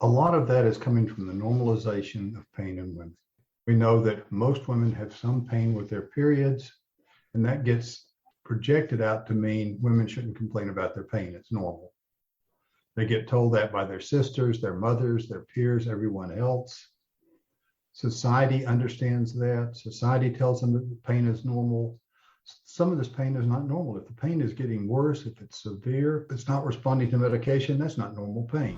A lot of that is coming from the normalization of pain in women. We know that most women have some pain with their periods, and that gets projected out to mean women shouldn't complain about their pain. It's normal. They get told that by their sisters, their mothers, their peers, everyone else. Society understands that. Society tells them that the pain is normal. Some of this pain is not normal. If the pain is getting worse, if it's severe, if it's not responding to medication, that's not normal pain.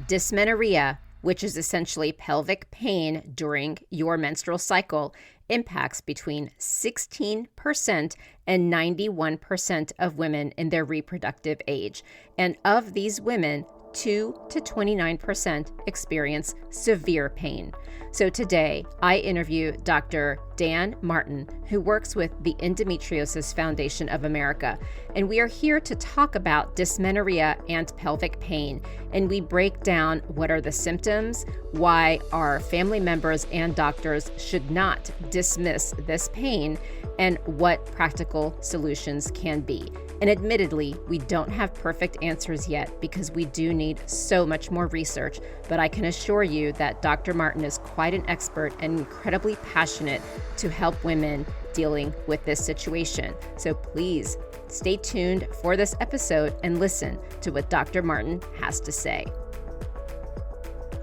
Dysmenorrhea, which is essentially pelvic pain during your menstrual cycle, impacts between 16% and 91% of women in their reproductive age. And of these women, 2 to 29% experience severe pain. So today, I interview Dr. Dan Martin, who works with the Endometriosis Foundation of America, and we are here to talk about dysmenorrhea and pelvic pain, and we break down what are the symptoms, why our family members and doctors should not dismiss this pain, and what practical solutions can be. And admittedly, we don't have perfect answers yet because we do need so much more research, but I can assure you that Dr. Martin is quite an expert and incredibly passionate to help women dealing with this situation. So please stay tuned for this episode and listen to what Dr. Martin has to say.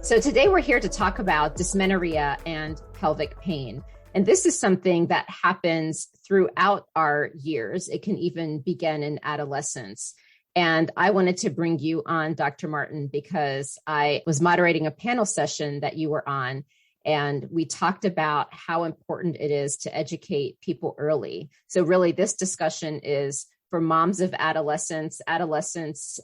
So today we're here to talk about dysmenorrhea and pelvic pain. And this is something that happens throughout our years. It can even begin in adolescence. And I wanted to bring you on, Dr. Martin, because I was moderating a panel session that you were on, and we talked about how important it is to educate people early. So really, this discussion is for moms of adolescents,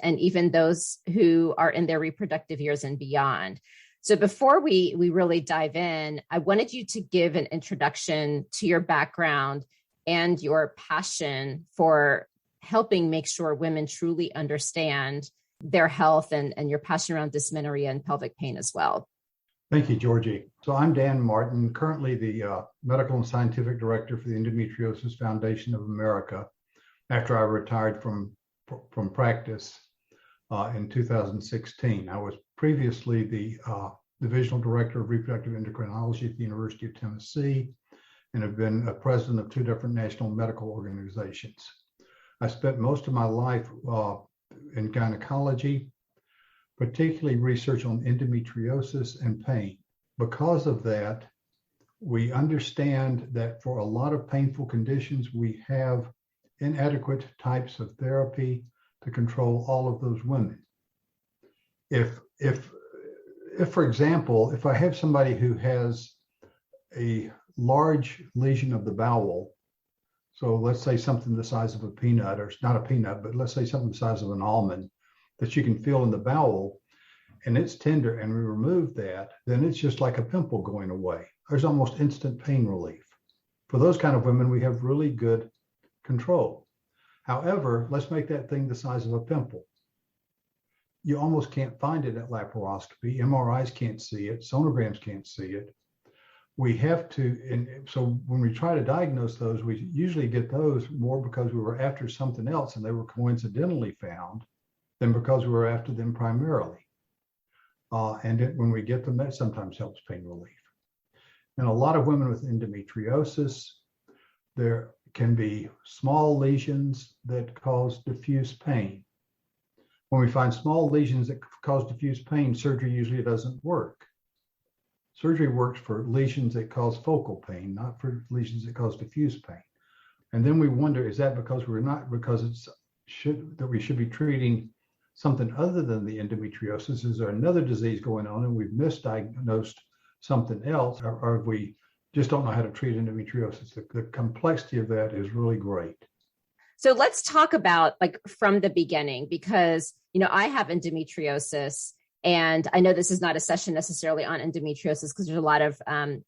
and even those who are in their reproductive years and beyond. So before we really dive in, I wanted you to give an introduction to your background and your passion for helping make sure women truly understand their health and your passion around dysmenorrhea and pelvic pain as well. Thank you, Georgie. So I'm Dan Martin, currently the Medical and Scientific Director for the Endometriosis Foundation of America, after I retired from practice in 2016. I was previously the Divisional Director of Reproductive Endocrinology at the University of Tennessee, and have been a president of 2 different national medical organizations. I spent most of my life in gynecology, particularly research on endometriosis and pain. Because of that, we understand that for a lot of painful conditions, we have inadequate types of therapy to control all of those women. If for example, if I have somebody who has a large lesion of the bowel, so let's say something the size of a peanut, or it's not a peanut, but let's say something the size of an almond that you can feel in the bowel, and it's tender, and we remove that, then it's just like a pimple going away. There's almost instant pain relief. For those kind of women, we have really good control. However, let's make that thing the size of a pimple. You almost can't find it at laparoscopy. MRIs can't see it. Sonograms can't see it. We have to, and so when we try to diagnose those, we usually get those more because we were after something else and they were coincidentally found than because we were after them primarily. When we get them, that sometimes helps pain relief. And a lot of women with endometriosis, there can be small lesions that cause diffuse pain. When we find small lesions that cause diffuse pain, surgery usually doesn't work. Surgery works for lesions that cause focal pain, not for lesions that cause diffuse pain. And then we wonder, is that because we should be treating something other than the endometriosis? Is there another disease going on and we've misdiagnosed something else, or we just don't know how to treat endometriosis? The complexity of that is really great. So let's talk about from the beginning, because, I have endometriosis, and I know this is not a session necessarily on endometriosis because there's a lot of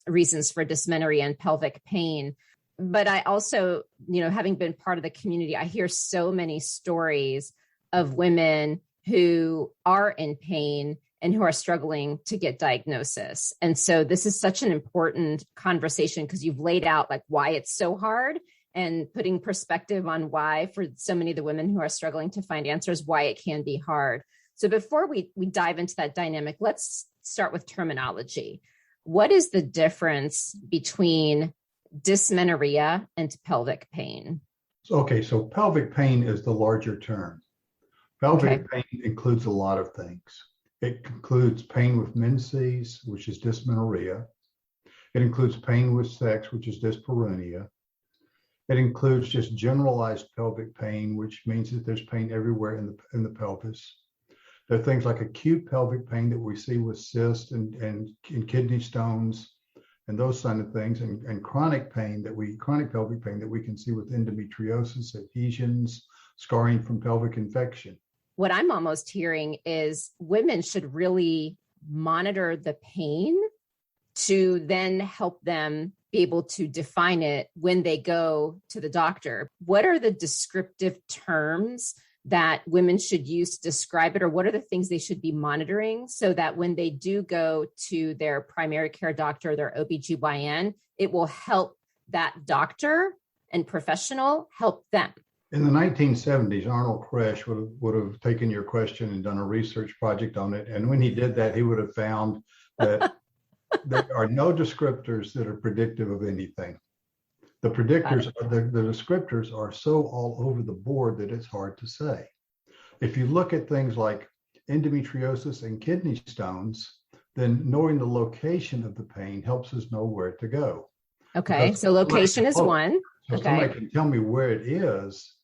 reasons for dysmenorrhea and pelvic pain. But I also, having been part of the community, I hear so many stories of women who are in pain and who are struggling to get diagnosis. And so this is such an important conversation because you've laid out why it's so hard and putting perspective on why, for so many of the women who are struggling to find answers, why it can be hard. So before we dive into that dynamic, let's start with terminology. What is the difference between dysmenorrhea and pelvic pain? Okay, so pelvic pain is the larger term. Pelvic pain includes a lot of things. It includes pain with menses, which is dysmenorrhea. It includes pain with sex, which is dyspareunia. It includes just generalized pelvic pain, which means that there's pain everywhere in the pelvis. There are things like acute pelvic pain that we see with cysts and kidney stones and those kind of things, and chronic pelvic pain that we can see with endometriosis, adhesions, scarring from pelvic infection. What I'm almost hearing is women should really monitor the pain to then help them be able to define it when they go to the doctor. What are the descriptive terms that women should use to describe it, or what are the things they should be monitoring so that when they do go to their primary care doctor, their OBGYN, it will help that doctor and professional help them? In the 1970s, Arnold Kresch would have taken your question and done a research project on it. And when he did that, he would have found that there are no descriptors that are predictive of anything. The descriptors are so all over the board that it's hard to say. If you look at things like endometriosis and kidney stones, then knowing the location of the pain helps us know where to go. Okay, so location is one. So somebody can tell me where it is,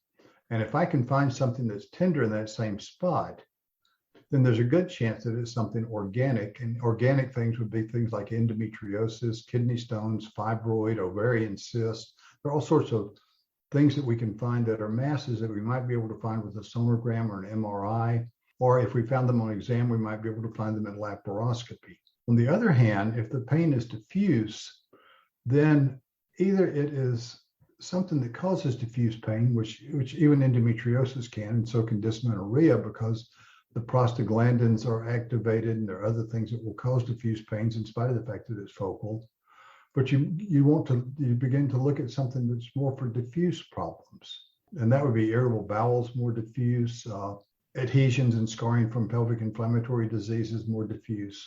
and if I can find something that's tender in that same spot, then there's a good chance that it's something organic. And organic things would be things like endometriosis, kidney stones, fibroid, ovarian cysts. There are all sorts of things that we can find that are masses that we might be able to find with a sonogram or an MRI. Or if we found them on exam, we might be able to find them at laparoscopy. On the other hand, if the pain is diffuse, then either it is something that causes diffuse pain, which even endometriosis can, and so can dysmenorrhea, because the prostaglandins are activated, and there are other things that will cause diffuse pains in spite of the fact that it's focal. But you begin to look at something that's more for diffuse problems, and that would be irritable bowels, more diffuse, adhesions and scarring from pelvic inflammatory diseases, more diffuse.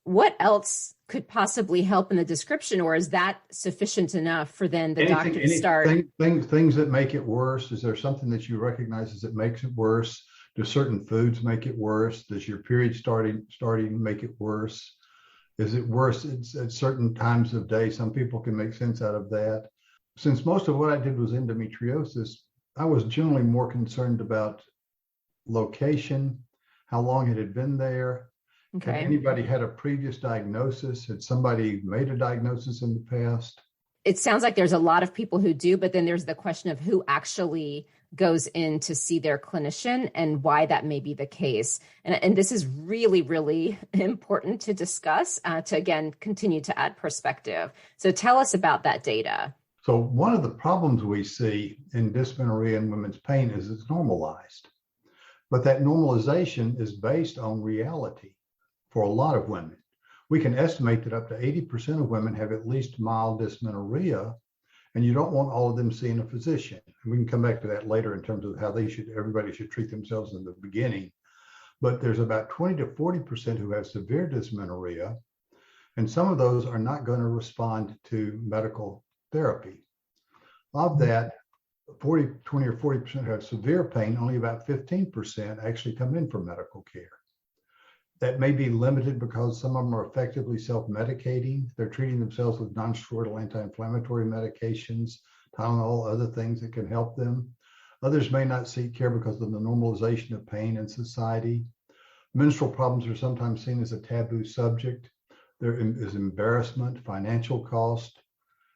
What else could possibly help in the description, or is that sufficient enough for then the doctor to start? Things that make it worse. Is there something that you recognize as it makes it worse? Do certain foods make it worse? Does your period starting make it worse? Is it worse at certain times of day? Some people can make sense out of that. Since most of what I did was endometriosis, I was generally more concerned about location, how long it had been there. Okay. Had anybody had a previous diagnosis? Had somebody made a diagnosis in the past? It sounds like there's a lot of people who do, but then there's the question of who actually goes in to see their clinician and why that may be the case. And this is really, really important to discuss to, again, continue to add perspective. So tell us about that data. So one of the problems we see in dysmenorrhea and women's pain is it's normalized. But that normalization is based on reality for a lot of women. We can estimate that up to 80% of women have at least mild dysmenorrhea, and you don't want all of them seeing a physician. And we can come back to that later in terms of how everybody should treat themselves in the beginning. But there's about 20 to 40% who have severe dysmenorrhea, and some of those are not going to respond to medical therapy. Of that, 20 or 40% who have severe pain, only about 15% actually come in for medical care. That may be limited because some of them are effectively self-medicating. They're treating themselves with non-steroidal anti-inflammatory medications, Tylenol, other things that can help them. Others may not seek care because of the normalization of pain in society. Menstrual problems are sometimes seen as a taboo subject. There is embarrassment, financial cost.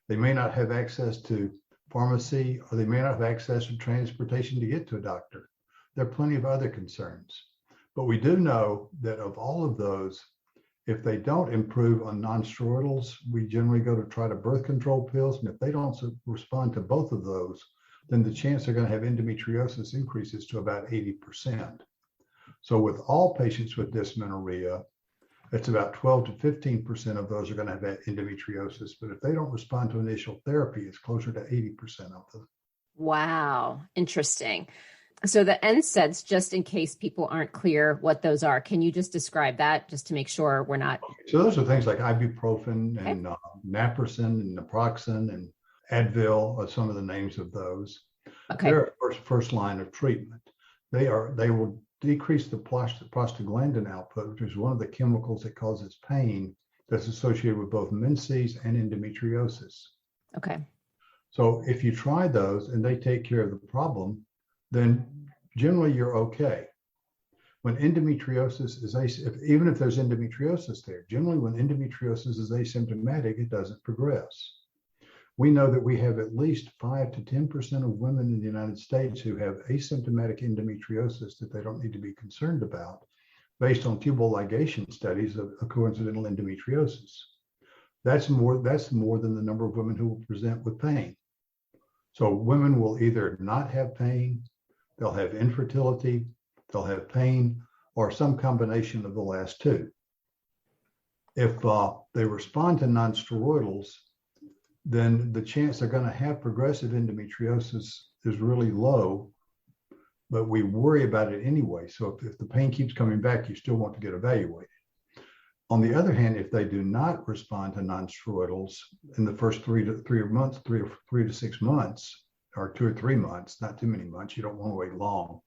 They may not have access to pharmacy, or they may not have access to transportation to get to a doctor. There are plenty of other concerns. But we do know that of all of those, if they don't improve on non-steroidals, we generally go to try to birth control pills. And if they don't respond to both of those, then the chance they're going to have endometriosis increases to about 80%. So with all patients with dysmenorrhea, It's about 12 to 15% of those are going to have endometriosis. But if they don't respond to initial therapy, it's closer to 80% of them. Wow. Interesting. So the NSAIDs, just in case people aren't clear what those are, can you just describe that just to make sure we're not? So those are things like ibuprofen and naproxen and naproxen and Advil are some of the names of those. Okay. They're first line of treatment. They will decrease the prostaglandin output, which is one of the chemicals that causes pain that's associated with both menses and endometriosis. Okay. So if you try those and they take care of the problem, then generally you're okay. When endometriosis is, even if there's endometriosis there, generally when endometriosis is asymptomatic, it doesn't progress. We know that we have at least 5 to 10% of women in the United States who have asymptomatic endometriosis that they don't need to be concerned about, based on tubal ligation studies of coincidental endometriosis. That's more than the number of women who will present with pain. So women will either not have pain, they'll have infertility, they'll have pain, or some combination of the last two. If they respond to nonsteroidals, then the chance they're going to have progressive endometriosis is really low, but we worry about it anyway. So if the pain keeps coming back, you still want to get evaluated. On the other hand, if they do not respond to nonsteroidals in the first 3 to 6 months, or 2 or 3 months, not too many months, you don't want to wait long,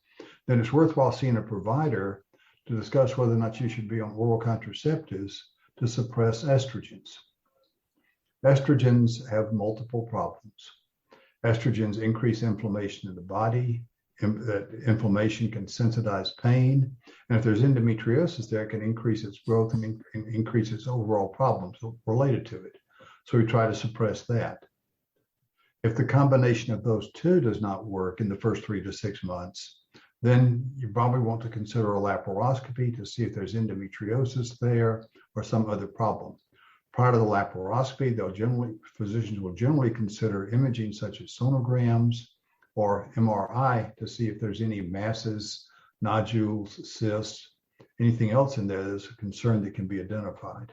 then it's worthwhile seeing a provider to discuss whether or not you should be on oral contraceptives to suppress estrogens. Estrogens have multiple problems. Estrogens increase inflammation in the body. That inflammation can sensitize pain. And if there's endometriosis there, it can increase its growth and increase its overall problems related to it. So we try to suppress that. If the combination of those two does not work in the first 3 to 6 months, then you probably want to consider a laparoscopy to see if there's endometriosis there or some other problem. Prior to the laparoscopy, physicians will generally consider imaging such as sonograms or MRI to see if there's any masses, nodules, cysts, anything else in there that's a concern that can be identified.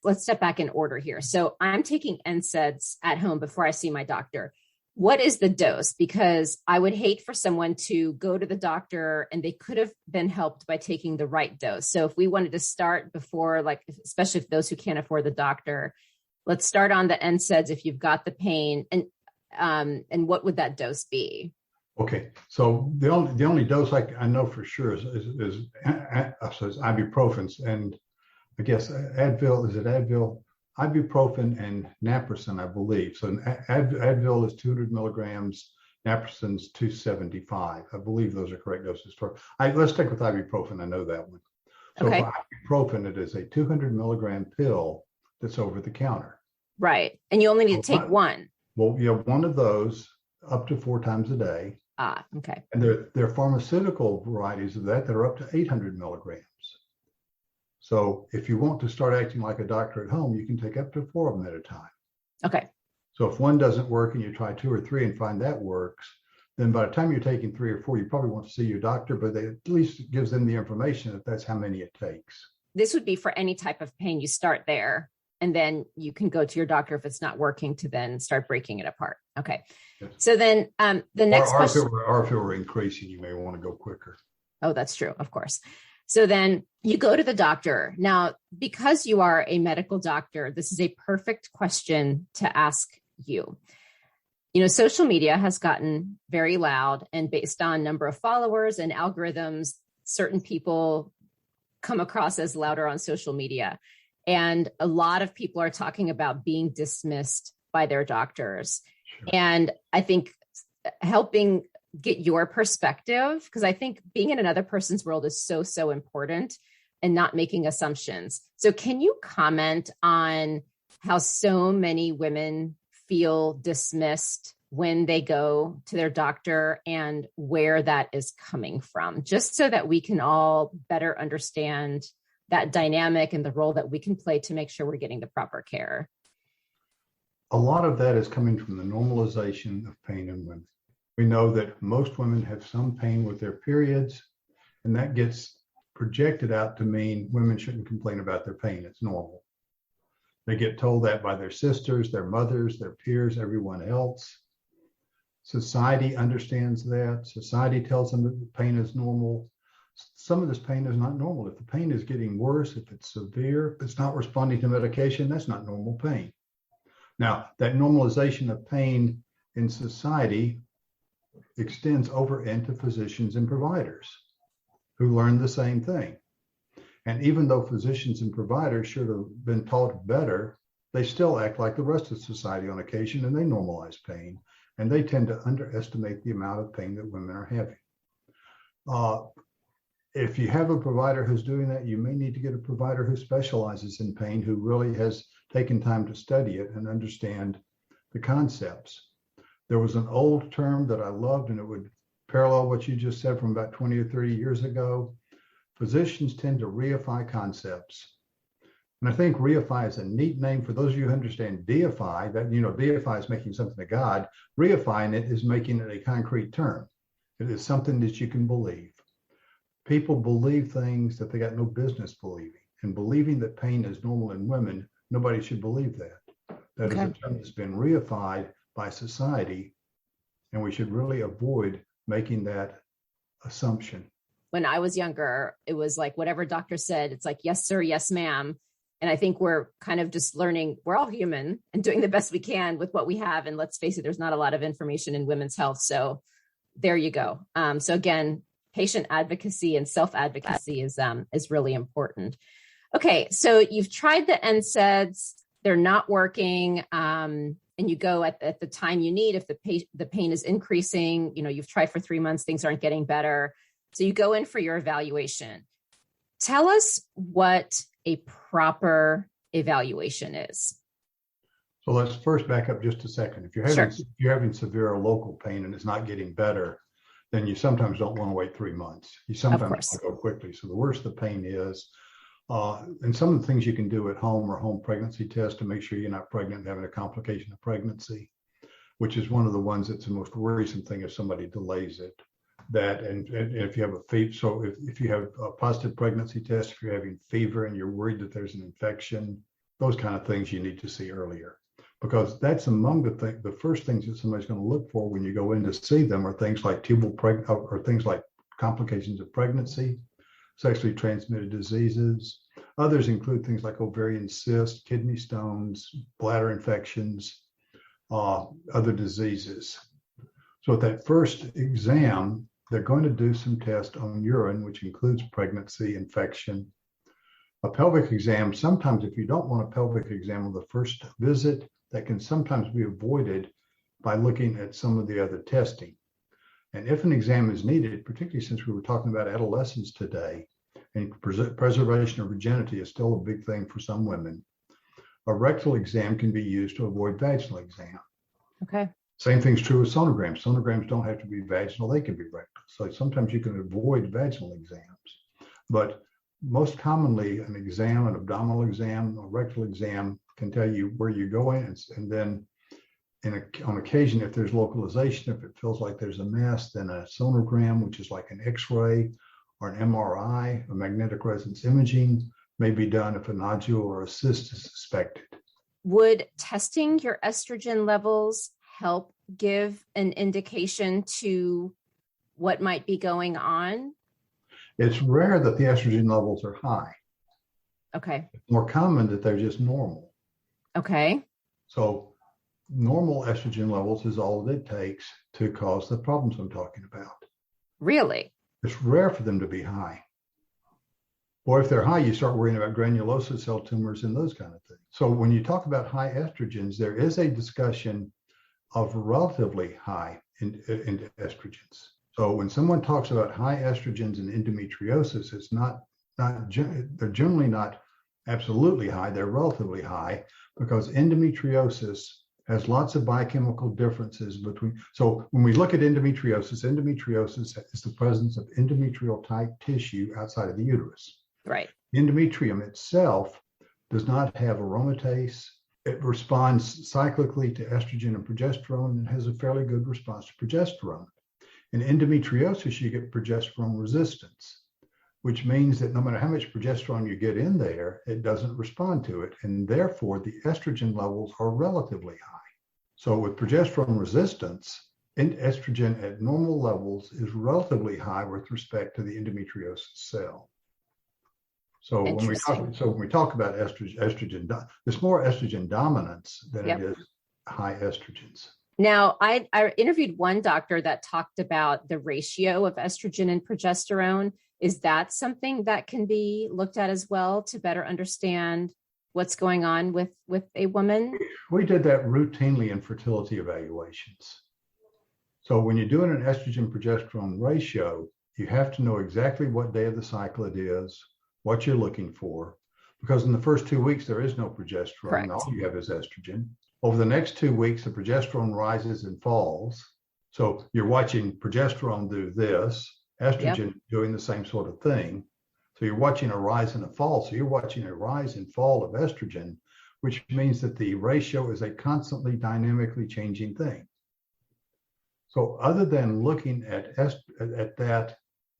Let's step back in order here. So I'm taking NSAIDs at home before I see my doctor. What is the dose? Because I would hate for someone to go to the doctor and they could have been helped by taking the right dose. So if we wanted to start before, especially if those who can't afford the doctor, let's start on the NSAIDs if you've got the pain. And what would that dose be? Okay, so the only dose I know for sure is ibuprofen, and I guess Advil. Is it Advil? Ibuprofen and naproxen, I believe. So Advil is 200 milligrams, naproxen's 275. I believe those are correct doses. Let's stick with ibuprofen. I know that one. So okay. For ibuprofen, it is a 200 milligram pill that's over the counter. Right, and you only need to take one. Well, you have one of those up to 4 times a day. Okay. And there are pharmaceutical varieties of that are up to 800 milligrams. So if you want to start acting like a doctor at home, you can take up to 4 of them at a time. Okay. So if one doesn't work and you try 2 or 3 and find that works, then by the time you're taking 3 or 4, you probably want to see your doctor, but at least it gives them the information that that's how many it takes. This would be for any type of pain. You start there, and then you can go to your doctor if it's not working to then start breaking it apart. Okay. Yes. So then the next question. Or if it were increasing, you may want to go quicker. Oh, that's true. Of course. So then you go to the doctor. Now, because you are a medical doctor, this is a perfect question to ask you. You know, social media has gotten very loud, and based on number of followers and algorithms, certain people come across as louder on social media. And a lot of people are talking about being dismissed by their doctors. Sure. And I think helping get your perspective, because I think being in another person's world is so important, and not making assumptions. So can you comment on how so many women feel dismissed when they go to their doctor and where that is coming from, just so that we can all better understand that dynamic and the role that we can play to make sure we're getting the proper care? A lot of that is coming from the normalization of pain in women. We know that most women have some pain with their periods, and that gets projected out to mean women shouldn't complain about their pain. It's normal. They get told that by their sisters, their mothers, their peers, everyone else. Society understands that. Society tells them that the pain is normal. Some of this pain is not normal. If the pain is getting worse, if it's severe, if it's not responding to medication, that's not normal pain. Now, that normalization of pain in society extends over into physicians and providers who learn the same thing. And even though physicians and providers should have been taught better, they still act like the rest of society on occasion, and they normalize pain. And they tend to underestimate the amount of pain that women are having. If you have a provider who's doing that, you may need to get a provider who specializes in pain, who really has taken time to study it and understand the concepts. There was an old term that I loved, and it would parallel what you just said from about 20 or 30 years ago. Physicians tend to reify concepts. And I think reify is a neat name for those of you who understand deify, that, deify is making something a god. Reifying it is making it a concrete term. It is something that you can believe. People believe things that they got no business believing. And believing that pain is normal in women, nobody should believe that. That is a term that's been reified by society, and we should really avoid making that assumption. When I was younger, it was like whatever doctor said, it's like, yes, sir, yes, ma'am. And I think we're kind of just learning, we're all human and doing the best we can with what we have. And let's face it, there's not a lot of information in women's health. So there you go. So again, patient advocacy and self-advocacy is really important. Okay, so you've tried the NSAIDs, they're not working, and you go at the time you need. If the pain is increasing, you've tried for 3 months, things aren't getting better. So you go in for your evaluation. Tell us what a proper evaluation is. So let's first back up just a second. If you're having severe local pain and it's not getting better, then you sometimes don't want to wait 3 months. You sometimes want to go quickly. So the worse the pain is, and some of the things you can do at home or home pregnancy test to make sure you're not pregnant and having a complication of pregnancy, which is one of the ones that's the most worrisome thing if somebody delays it. That and if you have a fever, so if you have a positive pregnancy test, if you're having fever and you're worried that there's an infection, those kind of things you need to see earlier, because that's among the first things that somebody's going to look for when you go in to see them are things like tubal pregnancy or things like complications of pregnancy, sexually transmitted diseases. Others include things like ovarian cysts, kidney stones, bladder infections, other diseases. So at that first exam, they're going to do some tests on urine, which includes pregnancy, infection. A pelvic exam, sometimes if you don't want a pelvic exam on the first visit, that can sometimes be avoided by looking at some of the other testing. And if an exam is needed, particularly since we were talking about adolescents today, and preservation of virginity is still a big thing for some women, a rectal exam can be used to avoid vaginal exam. Okay. Same thing's true with sonograms. Sonograms don't have to be vaginal, they can be rectal. So sometimes you can avoid vaginal exams. But most commonly, an exam, an abdominal exam, a rectal exam can tell you where you're going. And then on occasion, if there's localization, if it feels like there's a mass, then a sonogram, which is like an X-ray or an MRI, a magnetic resonance imaging, may be done if a nodule or a cyst is suspected. Would testing your estrogen levels help give an indication to what might be going on? It's rare that the estrogen levels are high. Okay. It's more common that they're just normal. Okay. So normal estrogen levels is all that it takes to cause the problems I'm talking about. Really? It's rare for them to be high. Or if they're high, you start worrying about granulosa cell tumors and those kind of things. So when you talk about high estrogens, there is a discussion of relatively high in estrogens. So when someone talks about high estrogens and endometriosis, it's they're generally not absolutely high, they're relatively high, because endometriosis has lots of biochemical differences between. So when we look at endometriosis is the presence of endometrial type tissue outside of the uterus. Right. Endometrium itself does not have aromatase. It responds cyclically to estrogen and progesterone and has a fairly good response to progesterone. In endometriosis, you get progesterone resistance. which means that no matter how much progesterone you get in there, it doesn't respond to it. And therefore, the estrogen levels are relatively high. So with progesterone resistance, estrogen at normal levels is relatively high with respect to the endometriosis cell. So when we talk about estrogen, there's more estrogen dominance than it is high estrogens. Now, I interviewed one doctor that talked about the ratio of estrogen and progesterone. Is that something that can be looked at as well to better understand what's going on with a woman? We did that routinely in fertility evaluations. So when you're doing an estrogen progesterone ratio, you have to know exactly what day of the cycle it is, what you're looking for, because in the first 2 weeks, there is no progesterone. Correct. All you have is estrogen. Over the next 2 weeks, the progesterone rises and falls. So you're watching progesterone do this, estrogen doing the same sort of thing. So you're watching a rise and a fall. So you're watching a rise and fall of estrogen, which means that the ratio is a constantly dynamically changing thing. So other than looking at that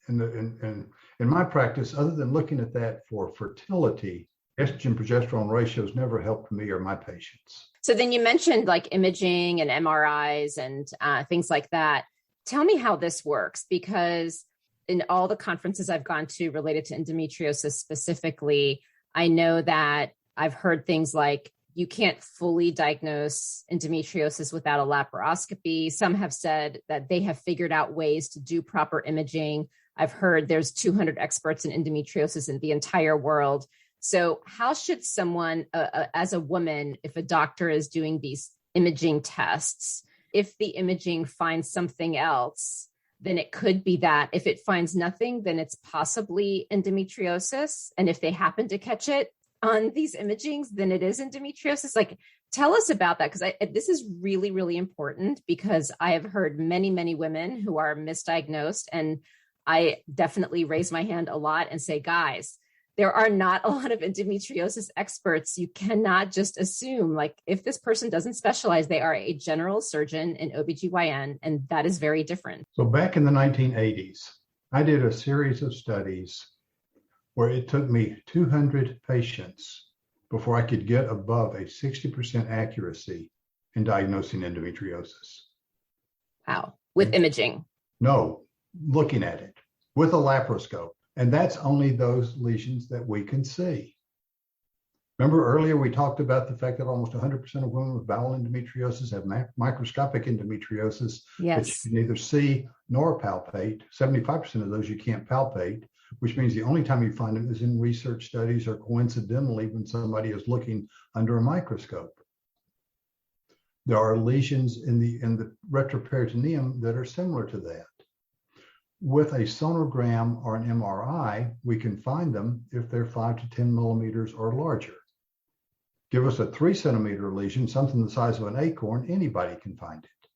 in my practice, other than looking at that for fertility, estrogen progesterone ratios never helped me or my patients. So then you mentioned like imaging and MRIs and things like that. Tell me how this works, because in all the conferences I've gone to related to endometriosis specifically, I know that I've heard things like you can't fully diagnose endometriosis without a laparoscopy. Some have said that they have figured out ways to do proper imaging. I've heard there's 200 experts in endometriosis in the entire world. So how should someone, as a woman, if a doctor is doing these imaging tests, if the imaging finds something else, then it could be that. If it finds nothing, then it's possibly endometriosis. And if they happen to catch it on these imagings, then it is endometriosis. Like, tell us about that, because this is really, really important, because I have heard many, many women who are misdiagnosed, and I definitely raise my hand a lot and say, guys, there are not a lot of endometriosis experts. You cannot just assume, like, if this person doesn't specialize, they are a general surgeon in OBGYN, and that is very different. So back in the 1980s, I did a series of studies where it took me 200 patients before I could get above a 60% accuracy in diagnosing endometriosis. Wow. With imaging? No, looking at it with a laparoscope. And that's only those lesions that we can see. Remember earlier we talked about the fact that almost 100% of women with bowel endometriosis have microscopic endometriosis that you can neither see nor palpate. 75% of those you can't palpate, which means the only time you find them is in research studies or coincidentally when somebody is looking under a microscope. There are lesions in the retroperitoneum that are similar to that. With a sonogram or an MRI, we can find them if they're 5 to 10 millimeters or larger. Give us a 3 centimeter lesion, something the size of an acorn, anybody can find it.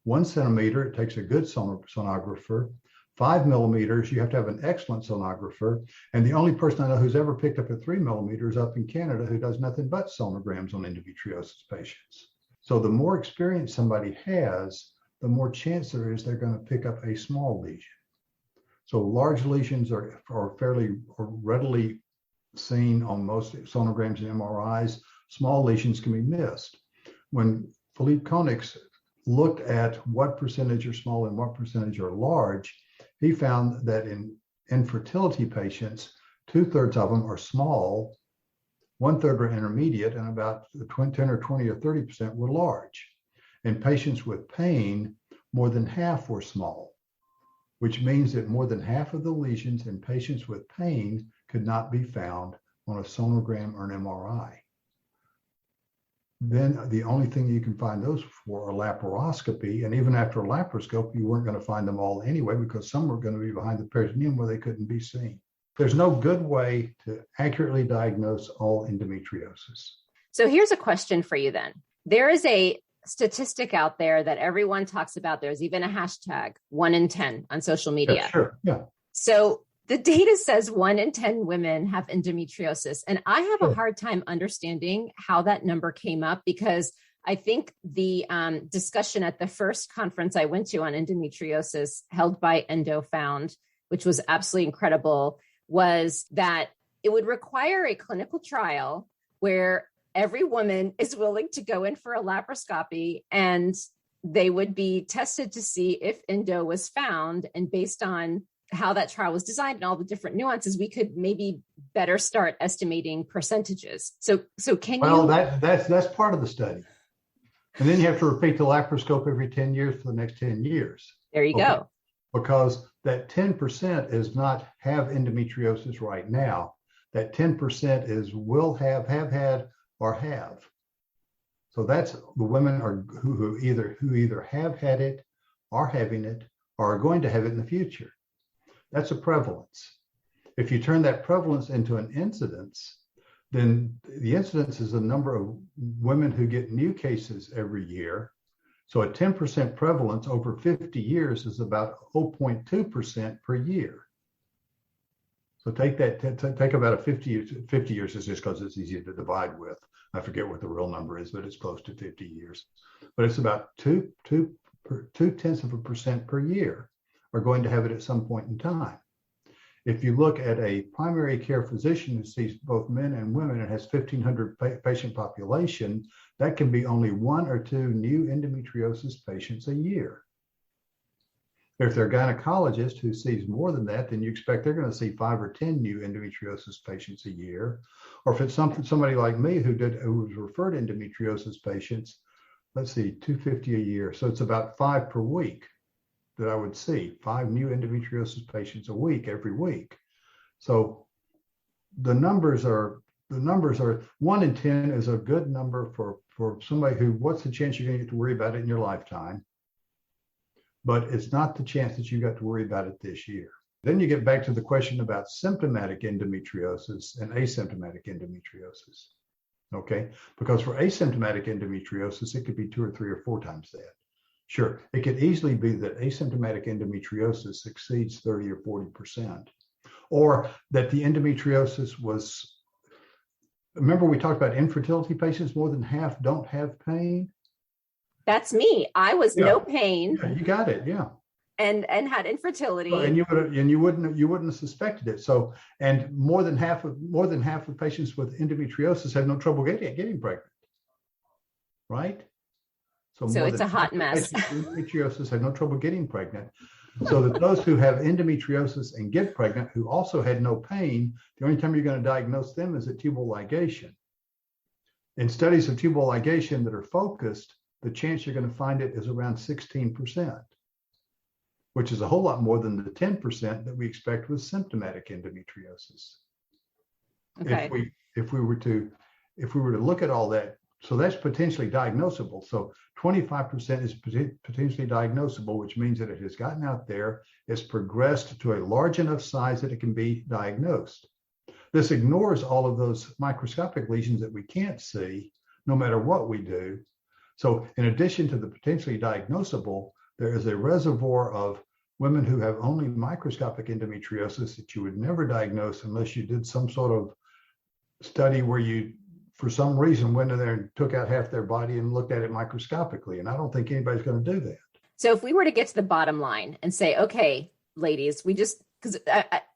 1 centimeter, it takes a good sonographer. 5 millimeters, you have to have an excellent sonographer. And the only person I know who's ever picked up a 3 millimeters up in Canada who does nothing but sonograms on endometriosis patients. So the more experience somebody has, the more chance there is they're going to pick up a small lesion. So large lesions are fairly readily seen on most sonograms and MRIs. Small lesions can be missed. When Philippe Konix looked at what percentage are small and what percentage are large, he found that in infertility patients, 2/3 of them are small, 1/3 are intermediate, and about 10 or 20 or 30% were large. In patients with pain, more than half were small, which means that more than half of the lesions in patients with pain could not be found on a sonogram or an MRI. Then the only thing you can find those for are laparoscopy, and even after a laparoscope, you weren't going to find them all anyway because some were going to be behind the peritoneum where they couldn't be seen. There's no good way to accurately diagnose all endometriosis. So here's a question for you then. There is a statistic out there that everyone talks about. There's even a hashtag 1 in 10 on social media. Yeah, sure. Yeah. So the data says 1 in 10 women have endometriosis. And I have a hard time understanding how that number came up, because I think the discussion at the first conference I went to on endometriosis held by EndoFound which was absolutely incredible, was that it would require a clinical trial where every woman is willing to go in for a laparoscopy and they would be tested to see if endo was found. And based on how that trial was designed and all the different nuances, we could maybe better start estimating percentages. So can you? Well, that's part of the study. And then you have to repeat the laparoscope every 10 years for the next 10 years. There you go. Because that 10% is not have endometriosis right now. That 10% is will have had, or have. So that's the women who either have had it, are having it, or are going to have it in the future. That's a prevalence. If you turn that prevalence into an incidence, then the incidence is the number of women who get new cases every year. So a 10% prevalence over 50 years is about 0.2% per year. So take that, take about a 50 years is just because it's easier to divide with. I forget what the real number is, but it's close to 50 years. But it's about 0.2% per year are going to have it at some point in time. If you look at a primary care physician who sees both men and women and has 1,500 patient population, that can be only 1 or 2 new endometriosis patients a year. If they're a gynecologist who sees more than that, then you expect they're going to see 5 or 10 new endometriosis patients a year. Or if it's somebody like me who was referred endometriosis patients, let's see, 250 a year. So it's about 5 per week that I would see, 5 new endometriosis patients a week, every week. So the numbers are 1 in 10 is a good number for somebody who, what's the chance you're going to get to worry about it in your lifetime? But it's not the chance that you got to worry about it this year. Then you get back to the question about symptomatic endometriosis and asymptomatic endometriosis. Okay, because for asymptomatic endometriosis, it could be 2 or 3 or 4 times that. Sure, it could easily be that asymptomatic endometriosis exceeds 30 or 40%, or that the endometriosis was, remember we talked about infertility patients, more than half don't have pain? That's me. I was no pain. Yeah, you got it, yeah. And had infertility. And you wouldn't have suspected it. So, and more than half of patients with endometriosis have no trouble getting pregnant, right? So it's a hot mess. Endometriosis have no trouble getting pregnant. So that those who have endometriosis and get pregnant, who also had no pain, the only time you're going to diagnose them is at tubal ligation. In studies of tubal ligation that are focused, the chance you're going to find it is around 16%, which is a whole lot more than the 10% that we expect with symptomatic endometriosis. Okay. If we were to look at all that, so that's potentially diagnosable. So 25% is potentially diagnosable, which means that it has gotten out there, it's progressed to a large enough size that it can be diagnosed. This ignores all of those microscopic lesions that we can't see, no matter what we do. So in addition to the potentially diagnosable, there is a reservoir of women who have only microscopic endometriosis that you would never diagnose unless you did some sort of study where you, for some reason, went in there and took out half their body and looked at it microscopically. And I don't think anybody's going to do that. So if we were to get to the bottom line and say, okay, ladies, because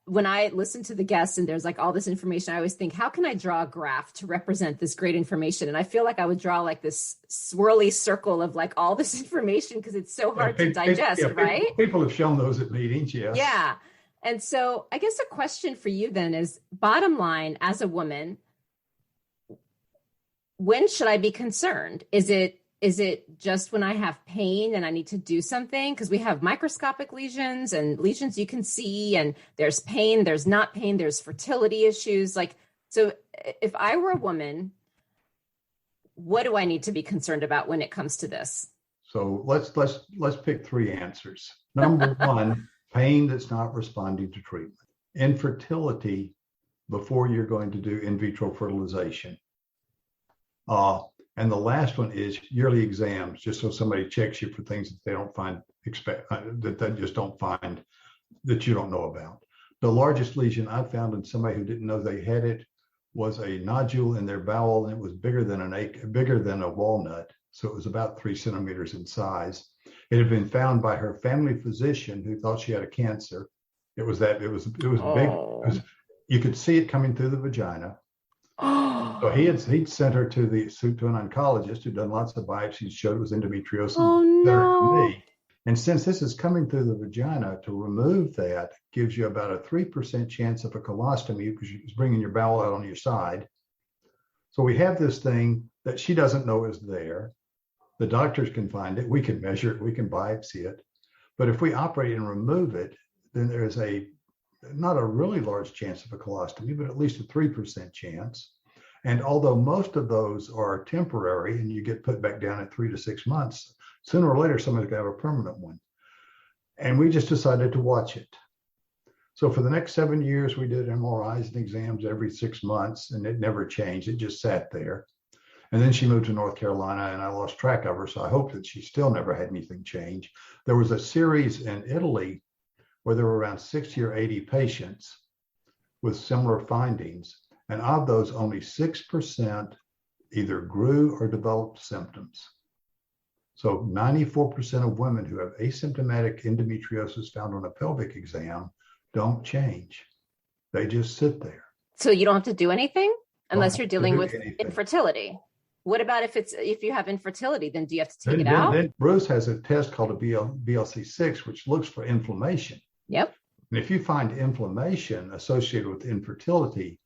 when I listen to the guests and there's like all this information, I always think, how can I draw a graph to represent this great information? And I feel like I would draw like this swirly circle of like all this information because it's so hard to digest, right? People have shown those at meetings, yes. Yeah. And so I guess a question for you then is, bottom line, as a woman, when should I be concerned? Is it just when I have pain and I need to do something? Because we have microscopic lesions and lesions you can see, and there's pain, there's not pain, there's fertility issues. Like, so if I were a woman, what do I need to be concerned about when it comes to this? So let's pick 3 answers. Number 1, pain that's not responding to treatment. Infertility before you're going to do in vitro fertilization. And the last one is yearly exams, just so somebody checks you for things that they don't find, that they just don't find, that you don't know about. The largest lesion I found in somebody who didn't know they had it was a nodule in their bowel, and it was bigger than a walnut. So it was about 3 centimeters in size. It had been found by her family physician who thought she had a cancer. It was big. Oh. You could see it coming through the vagina. So he'd sent her to an oncologist who'd done lots of biopsies, showed it was endometriosis. Oh Sent her to no. me. And since this is coming through the vagina, to remove that gives you about a 3% chance of a colostomy because it's bringing your bowel out on your side. So we have this thing that she doesn't know is there. The doctors can find it. We can measure it. We can biopsy it. But if we operate and remove it, then there's not a really large chance of a colostomy, but at least a 3% chance. And although most of those are temporary and you get put back down at 3 to 6 months, sooner or later, somebody's going to have a permanent one. And we just decided to watch it. So for the next 7 years, we did MRIs and exams every 6 months, and it never changed. It just sat there. And then she moved to North Carolina, and I lost track of her. So I hope that she still never had anything change. There was a series in Italy where there were around 60 or 80 patients with similar findings. And of those, only 6% either grew or developed symptoms. So 94% of women who have asymptomatic endometriosis found on a pelvic exam don't change. They just sit there. So you don't have to do anything unless you're dealing with infertility. What about if you have infertility, then do you have to take it out? Then Bruce has a test called a BLC6, which looks for inflammation. Yep. And if you find inflammation associated with infertility,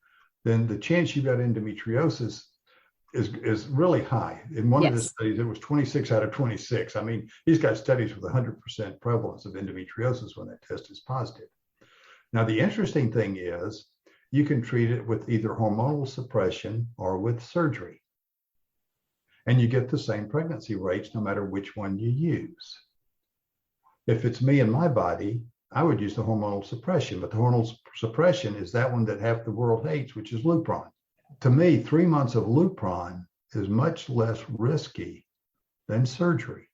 then the chance you've got endometriosis is really high. In one of the studies, it was 26 out of 26. I mean, he's got studies with 100% prevalence of endometriosis when that test is positive. Now, the interesting thing is you can treat it with either hormonal suppression or with surgery. And you get the same pregnancy rates no matter which one you use. If it's me and my body, I would use the hormonal suppression, but the hormonal suppression is that one that half the world hates, which is Lupron. To me, 3 months of Lupron is much less risky than surgery.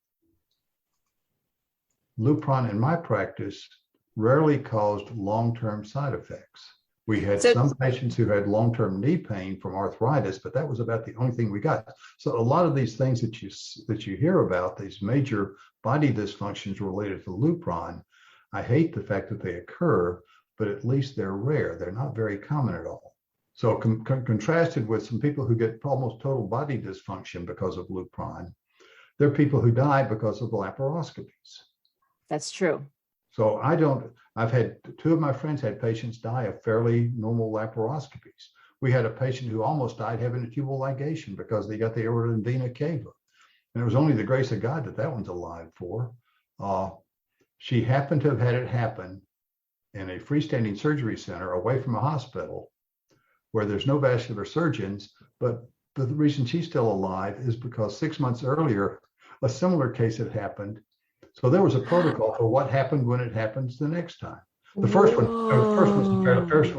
Lupron in my practice rarely caused long-term side effects. We had some patients who had long-term knee pain from arthritis, but that was about the only thing we got. So a lot of these things that you hear about, these major body dysfunctions related to Lupron, I hate the fact that they occur, but at least they're rare. They're not very common at all. So contrasted with some people who get almost total body dysfunction because of Lupron, there are people who die because of laparoscopies. That's true. So I've had two of my friends had patients die of fairly normal laparoscopies. We had a patient who almost died having a tubal ligation because they got the aorta and vena cava. And it was only the grace of God that one's alive for. She happened to have had it happen in a freestanding surgery center away from a hospital where there's no vascular surgeons, but the reason she's still alive is because 6 months earlier, a similar case had happened. So there was a protocol for what happened when it happens the next time. The first one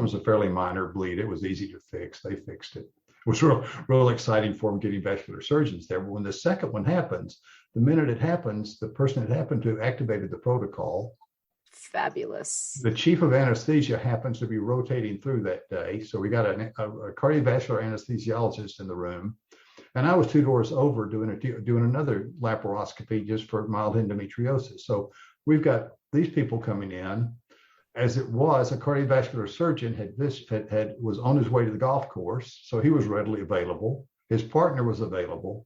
was a fairly minor bleed. It was easy to fix. They fixed it. It was real exciting for them getting vascular surgeons there. But when the second one happens, the minute it happens, the person it happened to activated the protocol. Fabulous. The chief of anesthesia happens to be rotating through that day. So we got a cardiovascular anesthesiologist in the room. And I was 2 doors over doing another laparoscopy just for mild endometriosis. So we've got these people coming in. As it was, a cardiovascular surgeon was on his way to the golf course, so he was readily available. His partner was available.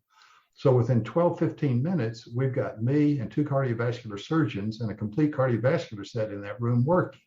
So within 12, 15 minutes, we've got me and 2 cardiovascular surgeons and a complete cardiovascular set in that room working.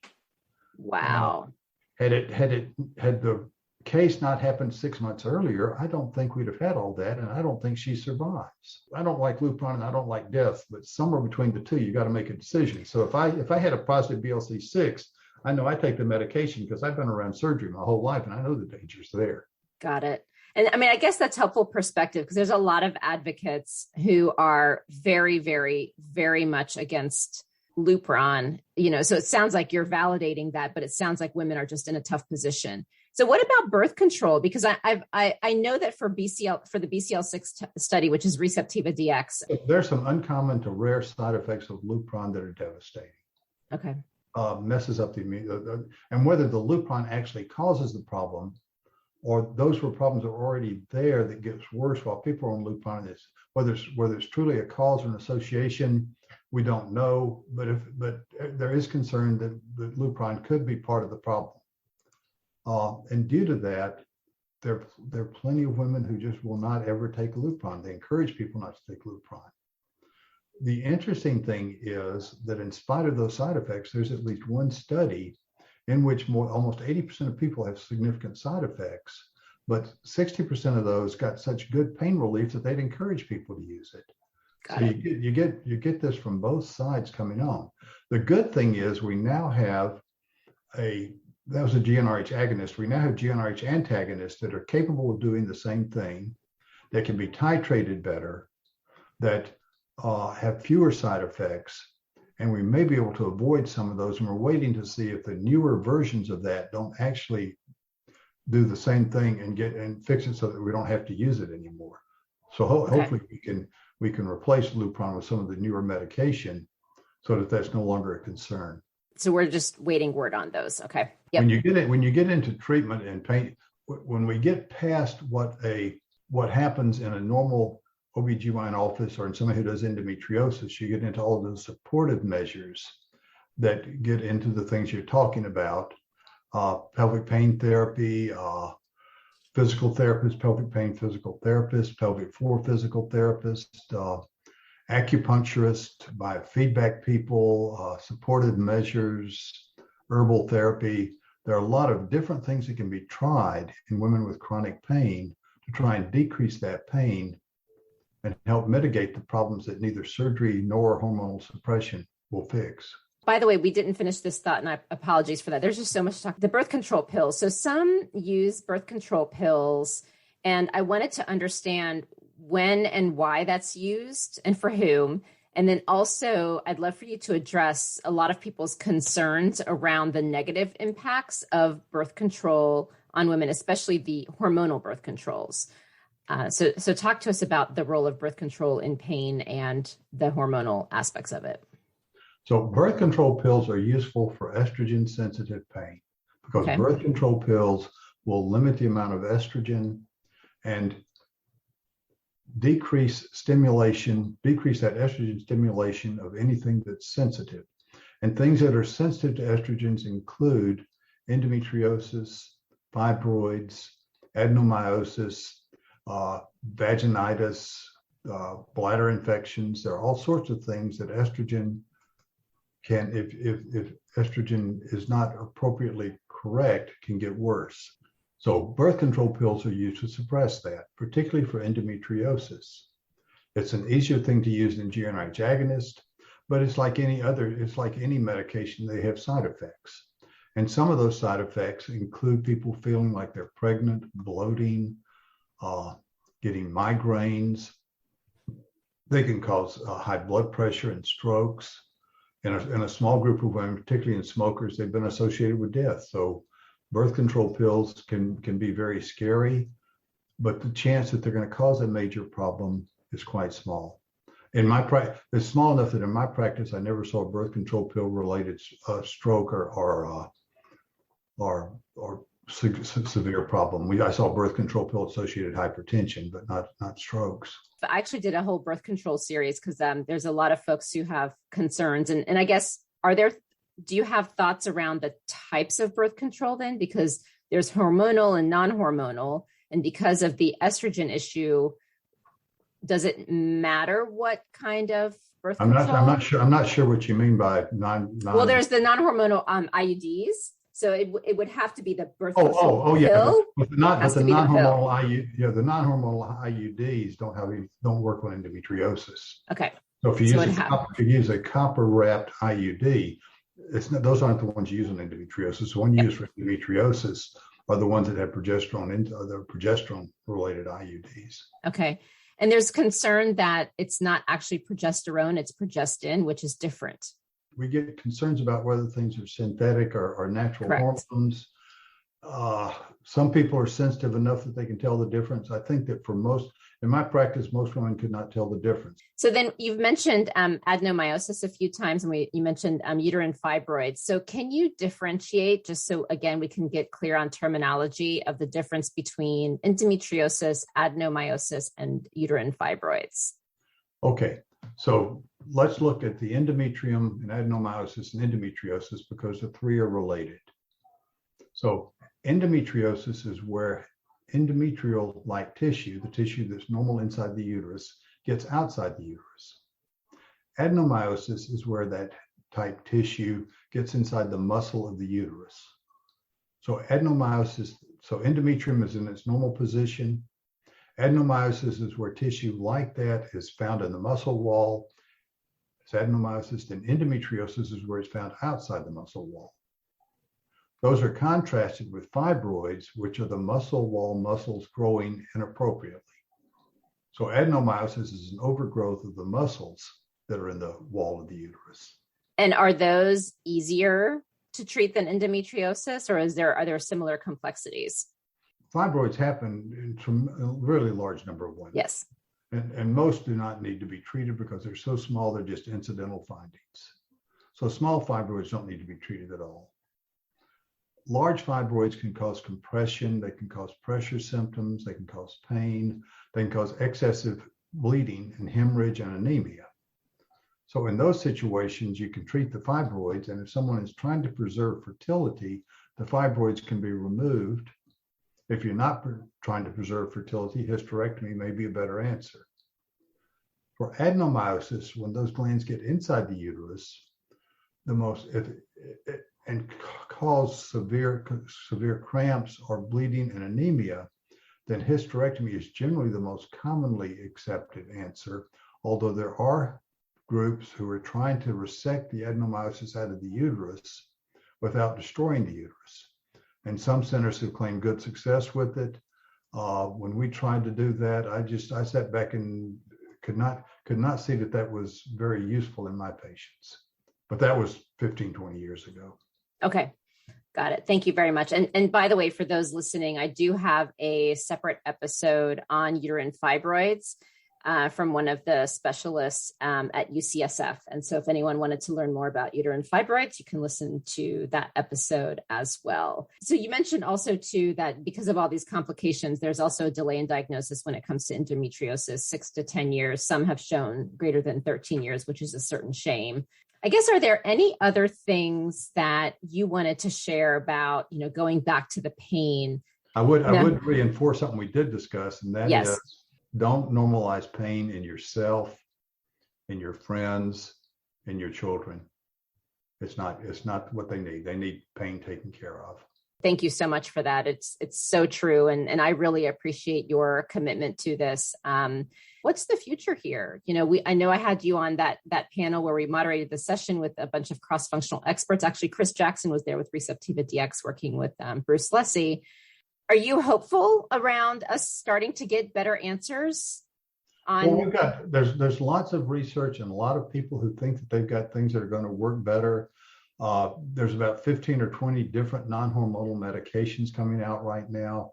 Wow. Had the case not happened 6 months earlier, I don't think we'd have had all that, and I don't think she survives. I don't like Lupron and I don't like death, but somewhere between the two, you got to make a decision. So if I had a positive BLC6, I know I take the medication because I've been around surgery my whole life and I know the dangers there. Got it. And I mean, I guess that's helpful perspective because there's a lot of advocates who are very, very, very much against Lupron, so it sounds like you're validating that, but it sounds like women are just in a tough position. So what about birth control? Because I know that for the BCL6 study, which is Receptiva DX. There's some uncommon to rare side effects of Lupron that are devastating. Okay. Messes up the immune, and whether the Lupron actually causes the problem or those were problems that were already there that gets worse while people are on Lupron, whether it's truly a cause or an association, We don't know, but there is concern that Lupron could be part of the problem. And due to that, there are plenty of women who just will not ever take Lupron. They encourage people not to take Lupron. The interesting thing is that in spite of those side effects, there's at least one study in which almost 80% of people have significant side effects, but 60% of those got such good pain relief that they'd encourage people to use it. So you get this from both sides coming on. The good thing is we now have that was a GnRH agonist. We now have GnRH antagonists that are capable of doing the same thing, that can be titrated better, that have fewer side effects, and we may be able to avoid some of those. And we're waiting to see if the newer versions of that don't actually do the same thing and fix it so that we don't have to use it anymore. So hopefully we can replace Lupron with some of the newer medication so that that's no longer a concern. So we're just waiting word on those. Okay. Yep. When you get into treatment and pain, when we get past what happens in a normal OB/GYN office or in somebody who does endometriosis, you get into all of those supportive measures that get into the things you're talking about. Pelvic pain therapy, physical therapist, pelvic pain physical therapist, pelvic floor physical therapist, acupuncturist, biofeedback people, supportive measures, herbal therapy. There are a lot of different things that can be tried in women with chronic pain to try and decrease that pain and help mitigate the problems that neither surgery nor hormonal suppression will fix. By the way, we didn't finish this thought, and apologies for that. There's just so much to talk. The birth control pills. So some use birth control pills, and I wanted to understand when and why that's used and for whom. And then also, I'd love for you to address a lot of people's concerns around the negative impacts of birth control on women, especially the hormonal birth controls. So talk to us about the role of birth control in pain and the hormonal aspects of it. So birth control pills are useful for estrogen sensitive pain because birth control pills will limit the amount of estrogen and decrease that estrogen stimulation of anything that's sensitive. And things that are sensitive to estrogens include endometriosis, fibroids, adenomyosis, vaginitis, bladder infections. There are all sorts of things that estrogen can, if estrogen is not appropriately correct, can get worse. So birth control pills are used to suppress that, particularly for endometriosis. It's an easier thing to use than GnRH agonist, but it's like any medication, they have side effects. And some of those side effects include people feeling like they're pregnant, bloating, getting migraines. They can cause high blood pressure and strokes. In a small group of women, particularly in smokers, they've been associated with death. So birth control pills can be very scary, but the chance that they're going to cause a major problem is quite small. In my practice, it's small enough that in my practice, I never saw a birth control pill related stroke or severe problem. I saw birth control pill associated hypertension, but not strokes. I actually did a whole birth control series because there's a lot of folks who have concerns. And I guess, do you have thoughts around the types of birth control then? Because there's hormonal and non-hormonal. And because of the estrogen issue, does it matter what kind of birth control? I'm not sure what you mean by non. Well, there's the non-hormonal IUDs. So it would have to be the birth control pill. Yeah. But the non-hormonal IUDs don't work on endometriosis. Okay. So if you use a copper wrapped IUD, those aren't the ones you use on endometriosis. The one you use for endometriosis are the ones that have progesterone related IUDs. Okay. And there's concern that it's not actually progesterone, it's progestin, which is different. We get concerns about whether things are synthetic or natural hormones. Some people are sensitive enough that they can tell the difference. I think that in my practice, most women could not tell the difference. So then you've mentioned adenomyosis a few times, and you mentioned uterine fibroids. So can you differentiate, just so again, we can get clear on terminology of the difference between endometriosis, adenomyosis, and uterine fibroids? Okay. So let's look at the endometrium and adenomyosis and endometriosis because the three are related. So endometriosis is where endometrial-like tissue, the tissue that's normal inside the uterus, gets outside the uterus. Adenomyosis is where that type tissue gets inside the muscle of the uterus. So endometrium is in its normal position. Adenomyosis is where tissue like that is found in the muscle wall. It's adenomyosis. Then endometriosis is where it's found outside the muscle wall. Those are contrasted with fibroids, which are the muscle wall muscles growing inappropriately. So adenomyosis is an overgrowth of the muscles that are in the wall of the uterus. And are those easier to treat than endometriosis, or are there similar complexities? Fibroids happen in a really large number of women. Yes. And most do not need to be treated because they're so small, they're just incidental findings. So small fibroids don't need to be treated at all. Large fibroids can cause compression, they can cause pressure symptoms, they can cause pain, they can cause excessive bleeding and hemorrhage and anemia. So in those situations, you can treat the fibroids, and if someone is trying to preserve fertility, the fibroids can be removed. If you're not trying to preserve fertility, hysterectomy may be a better answer. For adenomyosis, when those glands get inside the uterus, and cause severe cramps or bleeding and anemia, then hysterectomy is generally the most commonly accepted answer, although there are groups who are trying to resect the adenomyosis out of the uterus without destroying the uterus. And some centers have claimed good success with it. When we tried to do that, I sat back and could not see that was very useful in my patients. But that was 15, 20 years ago. Okay. Got it. Thank you very much. And by the way, for those listening, I do have a separate episode on uterine fibroids from one of the specialists at UCSF. And so if anyone wanted to learn more about uterine fibroids, you can listen to that episode as well. So you mentioned also too, that because of all these complications, there's also a delay in diagnosis when it comes to endometriosis, 6 to 10 years. Some have shown greater than 13 years, which is a certain shame. I guess, are there any other things that you wanted to share about, going back to the pain? I would reinforce something we did discuss, and that is, don't normalize pain in yourself, in your friends, in your children. It's not what they need. They need pain taken care of. Thank you so much for that. It's so true. And I really appreciate your commitment to this. What's the future here? I know I had you on that panel where we moderated the session with a bunch of cross-functional experts. Actually, Chris Jackson was there with Receptiva DX working with Bruce Lessy. Are you hopeful around us starting to get better answers on? Well, there's lots of research and a lot of people who think that they've got things that are going to work better. There's about 15 or 20 different non-hormonal medications coming out right now.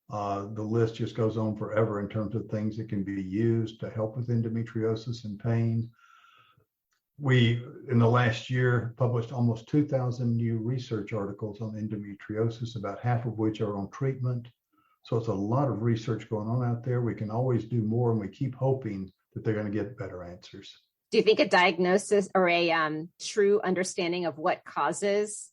The list just goes on forever in terms of things that can be used to help with endometriosis and pain. We, in the last year, published almost 2,000 new research articles on endometriosis, about half of which are on treatment. So it's a lot of research going on out there. We can always do more, and we keep hoping that they're going to get better answers. Do you think a diagnosis or a true understanding of what causes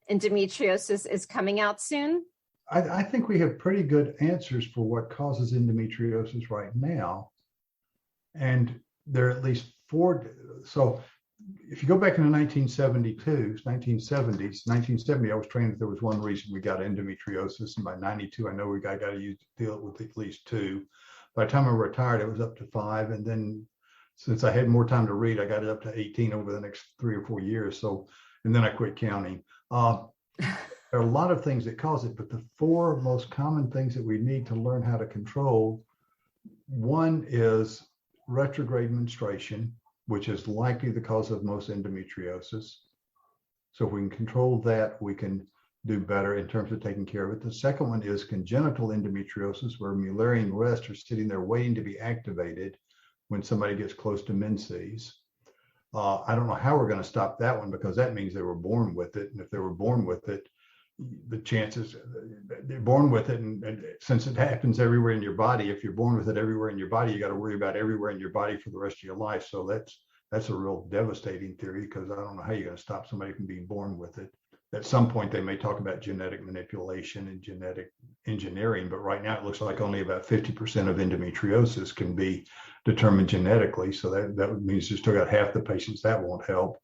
endometriosis is coming out soon? I think we have pretty good answers for what causes endometriosis right now. And there are at least 4. So if you go back in the 1970s, I was trained that there was one reason we got endometriosis. And by 92, I know we got to deal with at least 2. By the time I retired, it was up to 5. And then since I had more time to read, I got it up to 18 over the next 3 or 4 years. And then I quit counting. There are a lot of things that cause it, but the 4 most common things that we need to learn how to control, one is retrograde menstruation, which is likely the cause of most endometriosis. So if we can control that, we can do better in terms of taking care of it. The second one is congenital endometriosis, where Mullerian rests are sitting there waiting to be activated when somebody gets close to menses. I don't know how we're going to stop that one, because that means they were born with it. And if they were born with it, the chances they're born with it. And since it happens everywhere in your body, if you're born with it everywhere in your body, you got to worry about everywhere in your body for the rest of your life. So That's a real devastating theory because I don't know how you're going to stop somebody from being born with it. At some point, they may talk about genetic manipulation and genetic engineering, but right now it looks like only about 50% of endometriosis can be determined genetically. So that means you still got half the patients that won't help.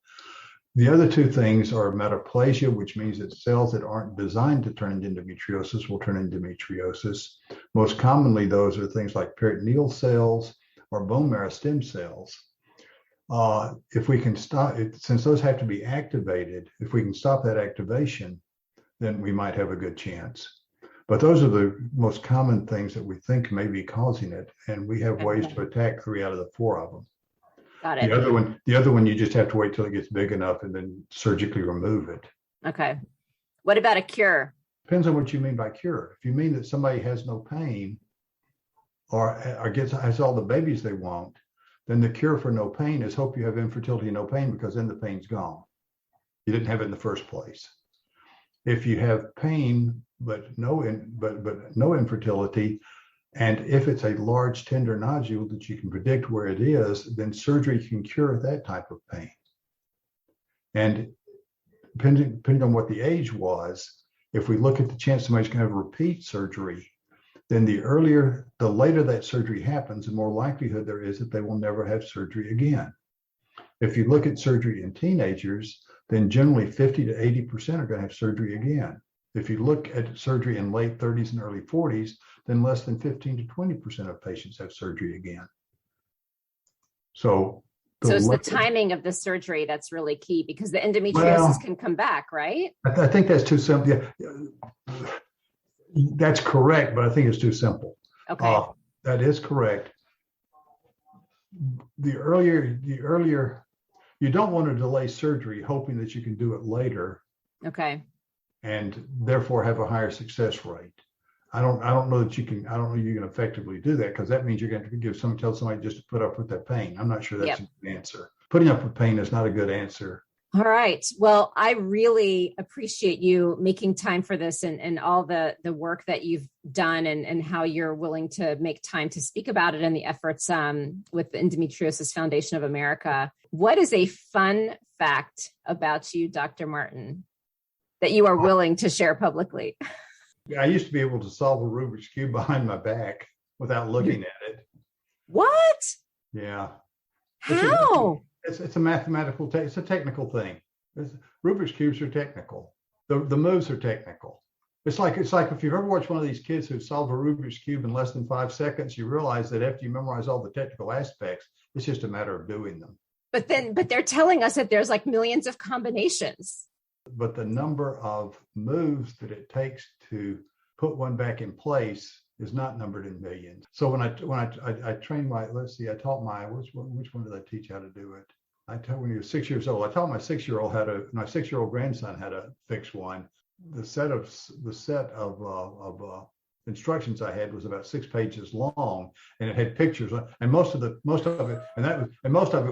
The other two things are metaplasia, which means that cells that aren't designed to turn into endometriosis will turn into endometriosis. Most commonly, those are things like peritoneal cells or bone marrow stem cells. If we can stop it, since those have to be activated, if we can stop that activation, then we might have a good chance. But those are the most common things that we think may be causing it. And we have ways to attack 3 out of the 4 of them. Got it. The other one, you just have to wait till it gets big enough and then surgically remove it. Okay. What about a cure? Depends on what you mean by cure. If you mean that somebody has no pain or has all the babies they want, then the cure for no pain is hope you have infertility and no pain, because then the pain's gone. You didn't have it in the first place. If you have pain but no infertility, and if it's a large tender nodule that you can predict where it is, then surgery can cure that type of pain. And depending on what the age was, if we look at the chance somebody's going to have a repeat surgery, then the later that surgery happens, the more likelihood there is that they will never have surgery again. If you look at surgery in teenagers, then generally 50 to 80% are going to have surgery again. If you look at surgery in late 30s and early 40s, then less than 15 to 20% of patients have surgery again. So it's the timing of the surgery that's really key, because the endometriosis can come back, right? I think that's too simple. Yeah. That's correct, but I think it's too simple. Okay. That is correct. The earlier, you don't want to delay surgery hoping that you can do it later. Okay. And therefore have a higher success rate. I don't know you can effectively do that, because that means you're going to tell somebody just to put up with that pain. I'm not sure that's a good answer. Putting up with pain is not a good answer. All right. Well, I really appreciate you making time for this and all the work that you've done and how you're willing to make time to speak about it and the efforts with the Endometriosis Foundation of America. What is a fun fact about you, Dr. Martin, that you are willing to share publicly? I used to be able to solve a Rubik's Cube behind my back without looking at it. What? Yeah. How? It's a mathematical, it's a technical thing. Rubik's Cubes are technical. The moves are technical. It's like if you've ever watched one of these kids who solve a Rubik's Cube in less than 5 seconds, you realize that after you memorize all the technical aspects, it's just a matter of doing them. But they're telling us that there's like millions of combinations. But the number of moves that it takes to put one back in place is not numbered in millions. So when I trained I taught which one did I teach how to do it? I taught when he was 6 years old. I taught my 6-year-old my 6-year-old grandson how to fix one. The set of instructions I had was about 6 pages long, and it had pictures, and most of it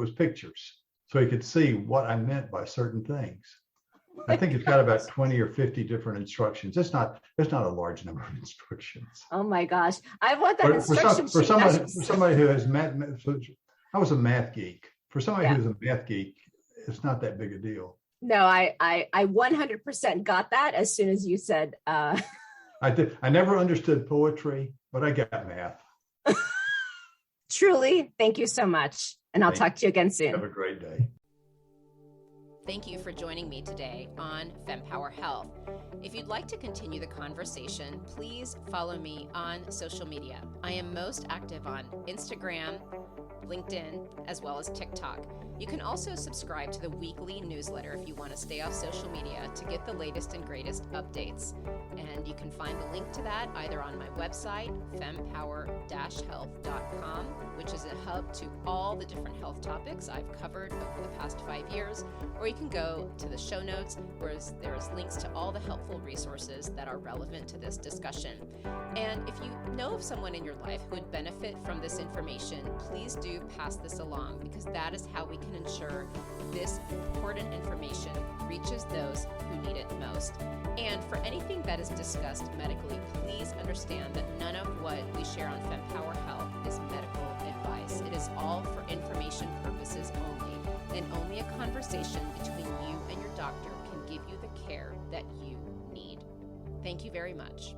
was pictures, so he could see what I meant by certain things. I think it's got about 20 or 50 different instructions. It's not a large number of instructions. Oh my gosh. I want that instruction for somebody who has math, I was a math geek. For somebody who's a math geek, it's not that big a deal. No, I 100% got that as soon as you said. I did. I never understood poetry, but I got math. Truly, thank you so much. And I'll talk to you again soon. Have a great day. Thank you for joining me today on Fempower Health. If you'd like to continue the conversation, please follow me on social media. I am most active on Instagram, LinkedIn, as well as TikTok. You can also subscribe to the weekly newsletter if you want to stay off social media to get the latest and greatest updates. And you can find the link to that either on my website, fempower-health.com, which is a hub to all the different health topics I've covered over the past 5 years, or you can go to the show notes where there's links to all the helpful resources that are relevant to this discussion. And if you know of someone in your life who would benefit from this information, please do pass this along, because that is how we can ensure this important information reaches those who need it most. And for anything that is discussed medically, please understand that none of what we share on Fempower Health is medical advice. It is all for information purposes only. and only a conversation between you and your doctor can give you the care that you need. Thank you very much.